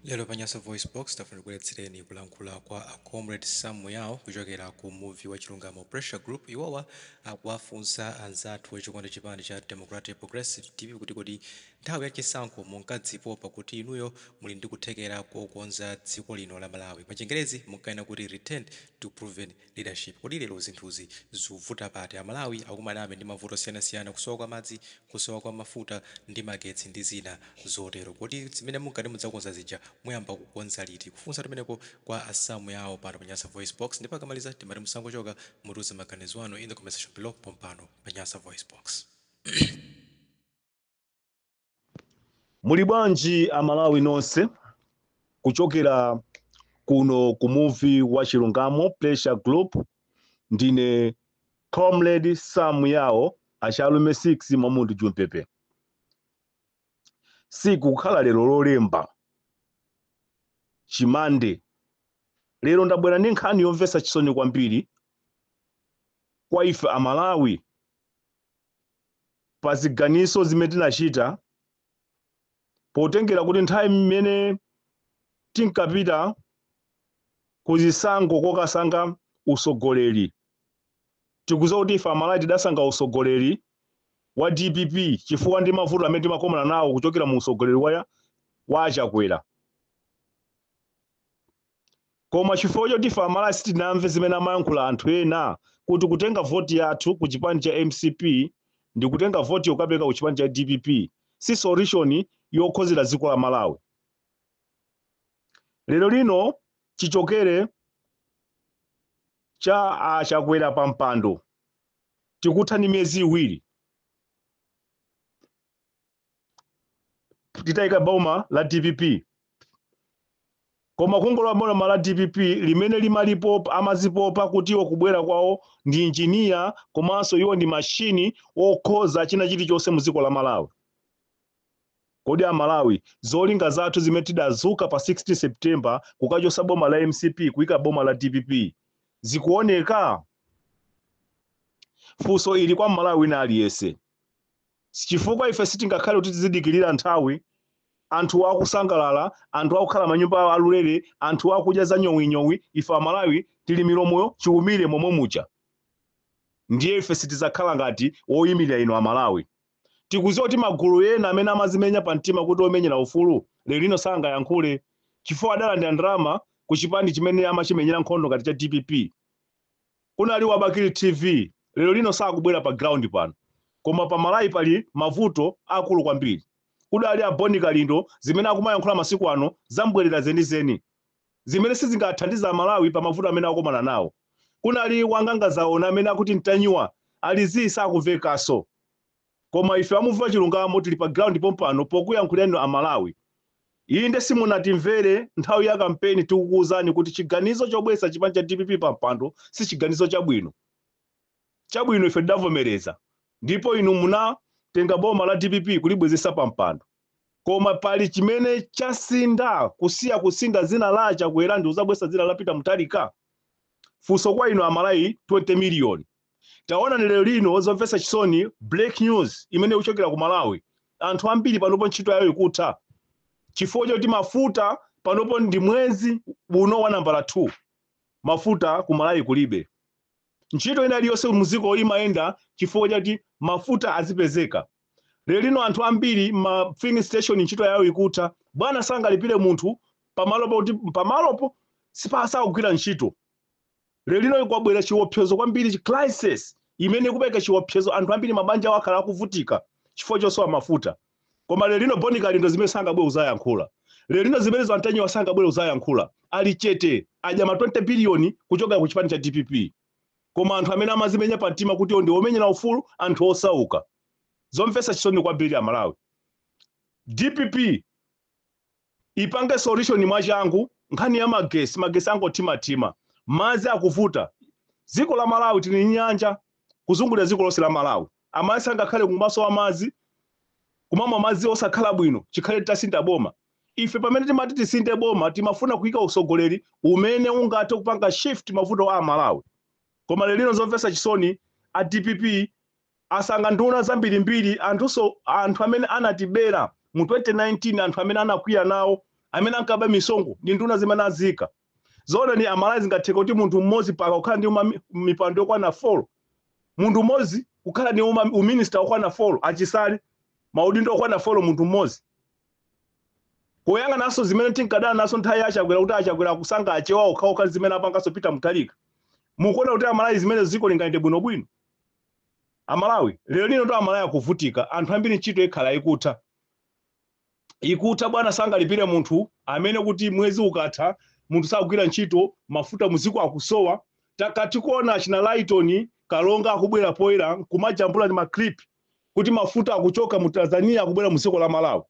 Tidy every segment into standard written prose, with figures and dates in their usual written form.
Lero Panyasa Voice Box tafunikuletsereni kulankhula kwa a comrade Sam Yawo kuchokera ku movie wa chilungamo Pressure Group. Iwowa akuwafunsa anzathu wachikondi chipani cha Democratic Progressive TV kuti nthawi yachisankho munkadzipopa kuti inuyo muli ndi kuthekera kokonza dziko lino la Malawi. Pachingerezi munkaena kuti return to proven leadership. Kodi lero zinthuzi zuvuta pati a Malawi akumanabe ndi mavuto osiyanasiyana, kusowa kwa madzi, kusowa kwa mafuta ndi magetsi ndi zina zotero. Kodi zimene munkati mudzakonza zija muyamba kukonza liti? Kufunsa tumeneko kwa Sam Yawo pano Panyasa Voice Box, ndipo akamaliza timati musangochoka mutuze maganizo anu in the comment section below pompano Panyasa Voice Box. Muli bwanji Amalawi nonse kuchokera kuno ku movie wa chilungamo Pressure Group. Ndine comrade Sam Yawo achalume 6 Mamundu Jumpepe. Siku kukhala lero lolemba chimande. Lero ndabwera ndi nkhani yomvetsa chisoni kwambiri kwa ife Amalawi pa ziganizo zimene tinachita potengera kuti nthawi mmene tinkapita kuzisankho kokasankha usogoleri. Tikudziwa kuti ife Amalawi tidasankha usogoleri wa DPP chifukwa ndi mavuto amene timakomana nawo kuchokera mu usogoleri wa Chakwera. Koma chifukwa choti ife Amalawi sitinamve zimene amayankhula anthu ena kuti kutenga voti yathu ku chipani cha MCP ndi kutenga voti yokapereka ku chipani cha DPP si solution yokhozera dziko la Malawi. Lero lino chichokere cha Chakwera pa mpando tikuthani miyezi iwiri titayika boma la DPP. Koma kungola boma la DPP limene limalipo amazipopa kuti iwo kubwera kwawo ndi engineer komanso iwo ndi machine okhoza china chilichonse mu dziko la Malawi. Kodi Amalawi zolinga zathu zimene tidazuka pa 16 September kukachosa boma la MCP kuyika boma la DPP zikuoneka? Funso ili kwa Malawi na aliyese. Chifukwa ife sitingakhale kuti tizidikirira nthawi anthu akusangalala, anthu akukhala manyumba alulere, anthu akudya za nyowinyowi, ife Amalawi tili milomo chiumire momwe mucha. Ndiye ife sitizakhala ngati oyimirira ino Amalawi. Tikudziwa kuti magulu ena amene amazimenya pa mtima kuti omenyera ufulu lero lino sangayankhule chifukwa adalandira ndalama ku chipani chimene amachimenyera nkhondo ngati cha DPP. Kunali Wabakili TV lero lino sakubwera pa ground pano. Koma pa Malawi pali mavuto akulu kwambiri. Kudali Boni Kalindo zimene akumayankhula masiku ano zambwerera zenizeni zimene sizingathandiza Malawi pa mavuto amene akomana nawo. Kunali Wangangazaona amene akuti mtanyiwa alizi sakuvekaso. Koma ife amuva chilungamo tili pa ground pompano pokuyankhulira Amalawi. Inde simunatimvere nthawi ya kampeni tikukuwuzani kuti chiganizo chobwesa chipani cha DPP pa mpando si chiganizo chabwino. Chabwino ife tidavomereza. Ndipo inu munatenga boma la DPP kulibwezesa pa mpando. Koma pali chimene chasinda kusinda zina la Chakwera ndi uzabwesa zina la Peter Mutharika. Funso kwa inu Amalawi 20 million. Taona lero lino zomvetsa chisoni break news imene uchokera ku Malawi. Anthu ambiri panopo ntchito yawo ikutha. Chifukwa choti mafuta panopo ndi mwezi uno wa nambala 2. Mafuta ku Malawi kulibe. Ntchito ina iliyonse muziko imayenda chifukwa choti mafuta azipezeka. Lero lino anthu ambiri ma filling station ntchito yawo ikutha. Bwana sangalipire munthu pamalopo sipasa kugwira ntchito. Lero lino kwabwera chiopsezo kwambiri crisis imene kupeka chiopsezo anthu ambiri mabanja wakhala akuvutika chifukwa chosowa mafuta. Koma lero lino Boni Kalindo zimene sangabwe uzayankhula. Lero lino zimene Antanyiwa sangabwe uzayankhula. Ali chete aja ma 20 billion kuchoka ku chipani cha DPP. Koma anthu amene amazimenya pa mtima kuti ndi omenyera ufulu anthu osauka. Zomvetsa chisoni kwambiri Amalawi. DPP ipange solution mwachangu nkhani ya magesi angotima. Madzi akuvuta. Dziko la Malawi tili nyanja kuzungulira dziko lonse la Malawi. Amayi sangakhale kumaso wa madzi kumamwa madzi osakhala bwino chikhale tasinda boma. Ife pamene timati tisinde boma timafuna kuyika usogoleri umene ungathe kupanga shift mavuto a Malawi. Koma lero lino zomvetsa chisoni a DPP asanga nduna zambirimbiri anthu amene anatibera mu 2019 anthu amene anakwiya nawo amene ankaba misongo ndi nduna zimene azika zona ni amalawi zingatheka kuti munthu mmodzi paka kukhala ndi mipando yokwana 4 munthu mmodzi kukhala ndi uminister okwana 4 achisale maudindo okwana 4 munthu mmodzi koyanga naso zimene tinkadana naso nthawi yachakwera kuti achakwera kusanga achewa okhaokha zimene apangaso Peter Mutharika mukuona kuti amalawi zimene ziko lingaende bwinobwino amalawi lero lino to amalawi akuvutika anthu ambiri ntchito ikhala ikuta bwana sangalipire munthu amene kuti mwezi ukatha munthu sagwira ntchito mafuta muziko akusowa takati kuona achina Lighton Kalonga akubwera poera kumajambula ndi maclip kuti mafuta akuchoka mu Tanzania akubwera muziko la Malawi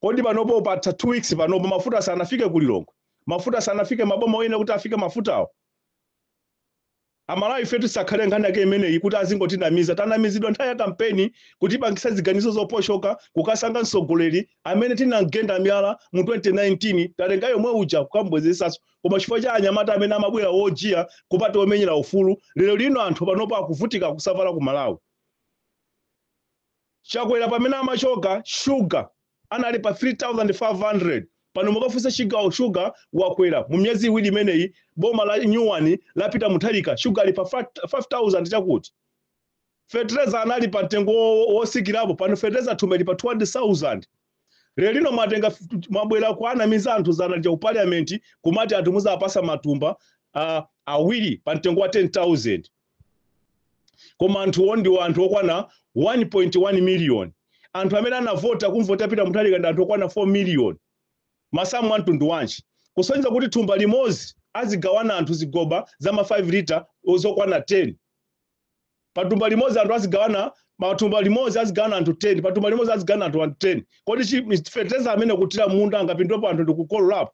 kodi panopo pa 2 weeks panopo mafuta sanafike kulilongo mafuta sanafike maboma wene kuti afike mafutawo amalawi fetu sakhale nkhani yake imeneyi kuti azingotinamiza tanamizidwa nthawi ya kampeni kuti pangisa ziganizo zoposhoka kukasanga mtsogoleri amene tinagenda miyala mu 2019 tatenga yomwe uja kukambwezesaso koma chifukwa cha anyamata amene amabwera ojiya kupata omenyera ufulu lero lino anthu panopo akuvutika kusavala ku Malawi chakwera pamene amachoka sugar anali pa 3500 pano mukafunsa chigawo sugar wakwera mu myezi iwiri imeneyi boma la Nyuwani la Peter Mutharika sugar ali pa 5000 chakuti fertilizer anali pa mtengo wosikirapo pano fertilizer tumeli pa 200,000 lero lino mwatenga mabwera kwa anamiza anthu zana cha parliament kumati anthu muzapasa matumba awiri pa mtengo wa 10,000 koma anthu ndi anthu okwana 1.1 million anthu amene anavota kumvota Peter Mutharika ndi anthu okwana 4 million masamu antundu wanji kusonyeza kuti thumba limodzi azigawana anthu zigoba za ma 5 liter ozokwana 10 patumba limodzi anthu azigawana matumba limodzi azigawana anthu 10 patumba limodzi azigawana anthu 10 kodi fertilizer amene kutira munda angapindwepo anthu ndikukololapo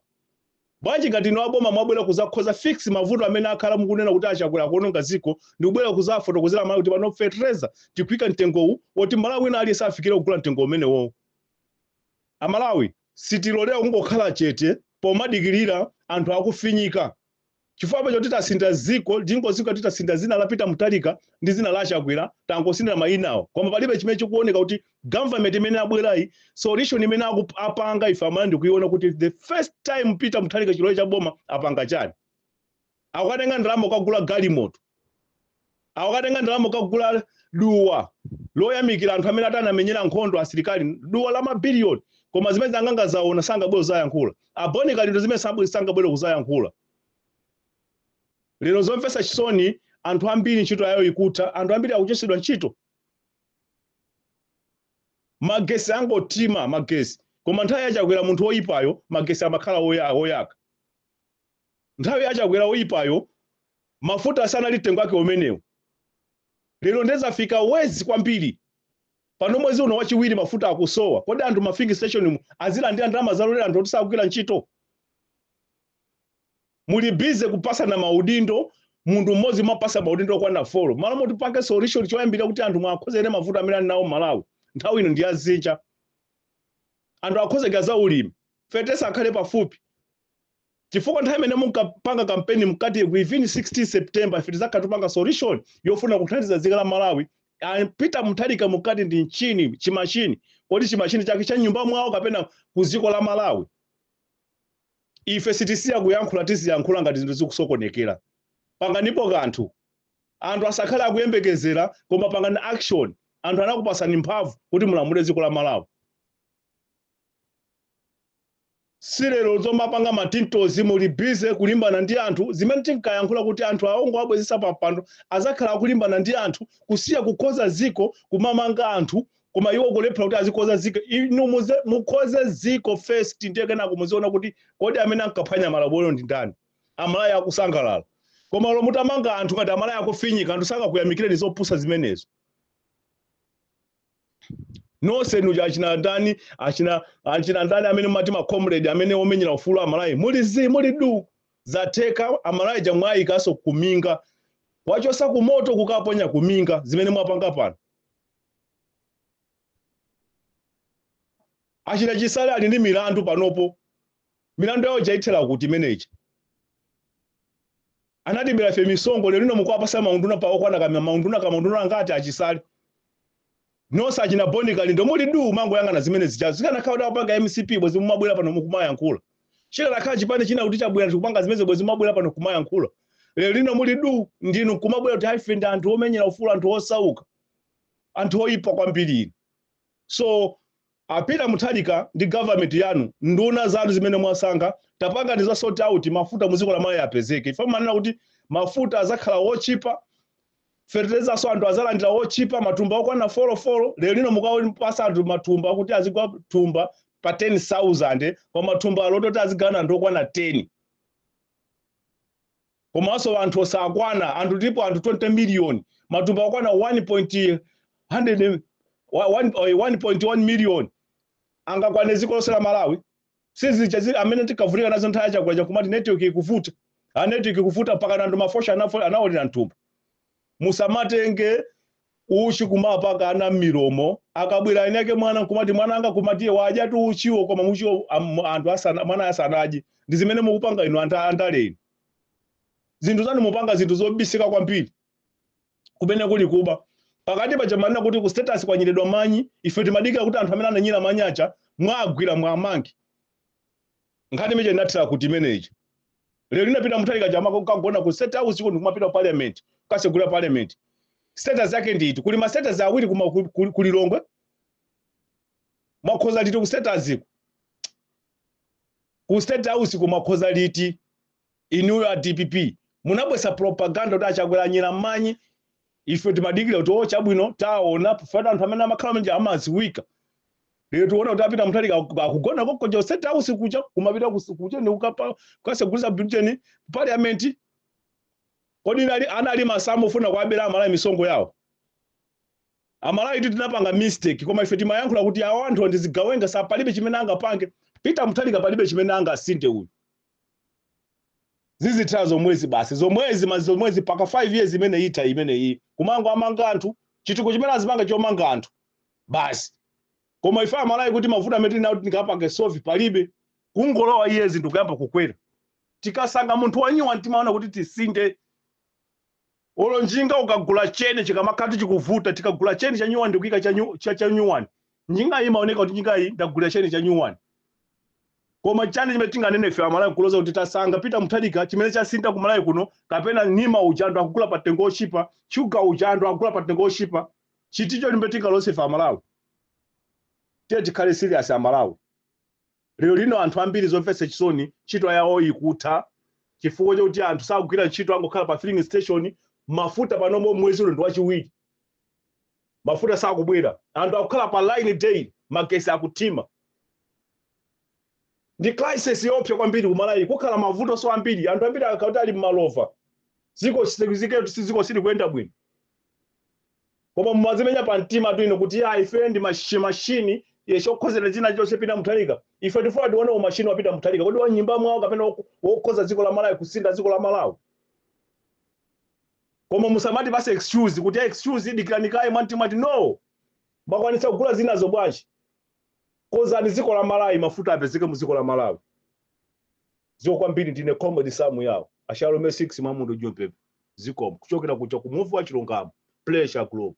bwanji ngati no aboma mwabwera kuzakhoza fix mavuto amene akhala mukunena kuti achakwera kuononga ziko ndi kubwera kuzafotokozera Malawi kuti pano fertilizer tikwika mtengowu oti Malawi wina aliyense afikire kugula mtengo umenewo amalawi sitilolera kungokhala chete pomadikirira anthu akufinyika chifukwa choti tasinda ziko ndingozika titasinda zina la Peter Mutharika ndi zina la Achakwera tangosindira mayinawo koma palibe chimene chikuoneka kuti government imene abwerayi solution imene apanga ife amene ndikuiona kuti the first time Peter Mutharika chilowe cha boma apanga chani akatenga ndalama kugula galimoto akatenga ndalama kugula duwa loyamikira anthu amene atanamenyera nkhondo asilikali duwa la mabiliyoni koma zimene anganga zaona sangabwera kuzayankhula abonika lero zimene sangabwera kuzayankhula lero zomvesa chisoni anthu ambiri ntchito yayo ikuta anthu ambiri akuchesedwa ntchito magesi angotima magesi koma nthawi yachakwera munthu oyipayo magesi amakhala oyaka nthawi yachakwera oyipayo mafuta asanali tengo yake umenewo lero ndezafika wezi kwambiri pano mwezi uno wachiwiri mafuta akusowa kodi anthu mafingi station azilandira ndalama zalolera anthu otisagwira ntchito muli bize kupasa na maudindo mundu mmodzi mapasa maudindo okwana 4 malo moti pange solution choyambira kuti anthu mwakhozere mafuta amene ali nawo Malawi nthawi ino ndi azinja anthu akhozeka za ulimi fertilizer akhale pafupi chifukwa nthawi imene munkapanga kampeni mkati within 16 September fertilizer akatupanga solution yofuna kuthandiza dziko la Malawi Peter Mutharika mukati ndi nchini chimashini kodi chimashini chake cha nyumba mwawo kapena kuziko la Malawi ife sitisiya kuyankhula tiziyankhula ngati zinthu zikusokonekera panganipo kanthu anthu asakhala akuyembekezera koma pangani action anthu anakupasani mphamvu kuti mulamule dziko la Malawi sirero zomapanga matintozi muli bize kulimbana ndi anthu zimene tinkayankhula kuti anthu aongo abwezesa papando azakhala kulimbana ndi anthu kusiya kukhoza ziko kumamanga anthu koma iwo kulephera kuti azikhoza ziko inu mukhoze ziko first ndiyekena kumuziona kuti kodi amene ankaphwanya malamulo ndi ndani Amalawi akusangalala koma lo mutamanga anthu ngati Amalawi akufinyika anthu sangakuyamikireni zopusa zimenezo nose nuja achina ndani amene mati ma comrade amene omenyera ufulu Amalawi muli du zateka Amalawi jamwayi kaso kuminga wachosa kumoto kukaponya kuminga zimene mwapanga pano achina chisale ali ndi milandu panopo milandu yawo jaithera kuti manager anatibera fe misongo lero lino mukwapasa maunduna pa okwana kama maunduna ngati achisale nosa achina bonikali ndomuli du mango yanga na zimene zichazo zikana kauda kupanga MCP bwezi mumabwera pano mukumayankhula chira lakha chipande china kuti chabwera tikupanga zimene bwezi mumabwera pano kumayankhula lero lino muli du ndinu kumabwera kuti haifenda anthu omenyera ufulu anthu osauka anthu oyipa kwambiri so apita Mutharika ndi government yanu nduna zanu zimene mwasanga tapanga ndiza sort out mafuta muziko la malawi apezeke ifa manena kuti mafuta azakhala ochipa fertilizer so anthu azalandira ochipa matumba okwana folofolo lero lino mukapasa anthu matumba kuti azigwa tumba pa 10,000 kwa matumba alototi azigana anthu okwana 10 komanso anthu osakwana anthu ndipo anthu 20 million matumba okwana 1.1 million angakwane ziko losela Malawi sizi amene tikavulika nazo nthawi chakula chakumati network ikuvuta network ikuvuta paka ndo mafosha anaolera ntumba musamatenge uchi kumapa kana milomo akabwera inake mwana kumati mwana anga kumatiye waja tu uchiwo koma muchiwo anthu asana mwana asanaji ndi zimene mukupanga ino andaleni zinthu zanu mupanga zinthu zobisika kwambiri kumene kuli kuba pakati pa jamanina kuti ku status kwanyiredwa manyi ife timadikira kuti anthu amene ananyira manyacha mwagwira mwamangi ngati meje natira kuti imeneji lero linapita Mutharika jama kugona ku state house kuti kumapita parliament kasegula parliament status yake nditi kuli ma status awiri kuli Lilongwe makhoza liti ku status ku state house kumakhoza liti inu ya DPP munabwesa propaganda kuti achagwera nyira manyi ife timadikira kuti ochabwino taona fada anthu amene amakhala manje amaziwika lero tuona kuti apita Mutharika akugona kokko state house kucha kumapita kucha ndi ukapa kasegulisa bulletin parliament kodi anali masamu ufuna kuabera Amalawi misongo yawo Amalawi tinapanga mistake koma ife timayankhula kuti awo anthu ndizigawenga sa palibe chimene angapange Peter Mutharika palibe chimene angasinte uyu zizitha zomwezi basi zomwezi paka 5 years imene ita imene iyi kumango amanga anthu chituko chimene azipanga chomanga anthu basi koma ife Amalawi kuti mavuta amene tinawo tikapanga solve palibe kungolowa years ndikuyamba kukwera tikasanga munthu wanyiwa timaona kuti tisinde olo njinga ukagula chene chikamakati chikuvuta tikagula chene cha nyuwani ndikuika cha nyuwani njinga imaoneka kuti njinga iyi ndagula chene cha nyuwani koma chani chimene tinganene ife Amalawi kuloza kuti tasanga Peter Mutharika chimene chasinda ku Malawi kuno kapena nima ujando akugula pa tengo chipa chuga ujando akugula pa tengo chipa chiticho limbetika lonse ife Amalawi tikhale serious Amalawi lero lino anthu ambiri zomvesa chisoni chito yawo ikutha chifukwa chokuti anthu sakugwira ntchito angokhala pa filling station mafuta panomo mwezi uno ndi wachiwiri mafuta sakubwera anthu akukhala pa line day magesi akutima ndi crisis yopsa kwambiri ku Malawi kukhala mavuto so ambiri anthu ambiri akauti ali mmalova ziko sizike siziko sili kwenda bwino koma mumazimenya pa mtima tu ino kuti ife ndi machine yeshokhozera zina chose Peter Mutharika ife tifuna tione machine wa Peter Mutharika kodi wanyimba mwawo kapena wokhoza ziko la Malawi kusinda ziko la Malawi koma musamati base excuse kuti excuse dikiranikaye mwantimati no bakwanisa kugula zinazo bwanji koza ni ziko la Malawi mafuta apezeke muziko la Malawi ziko kwambiri ndine comedy samu yawo Ashalome 6 Mamundo Jompepe ziko kuchokera kucha ku move wa Chilungamo Pressure Group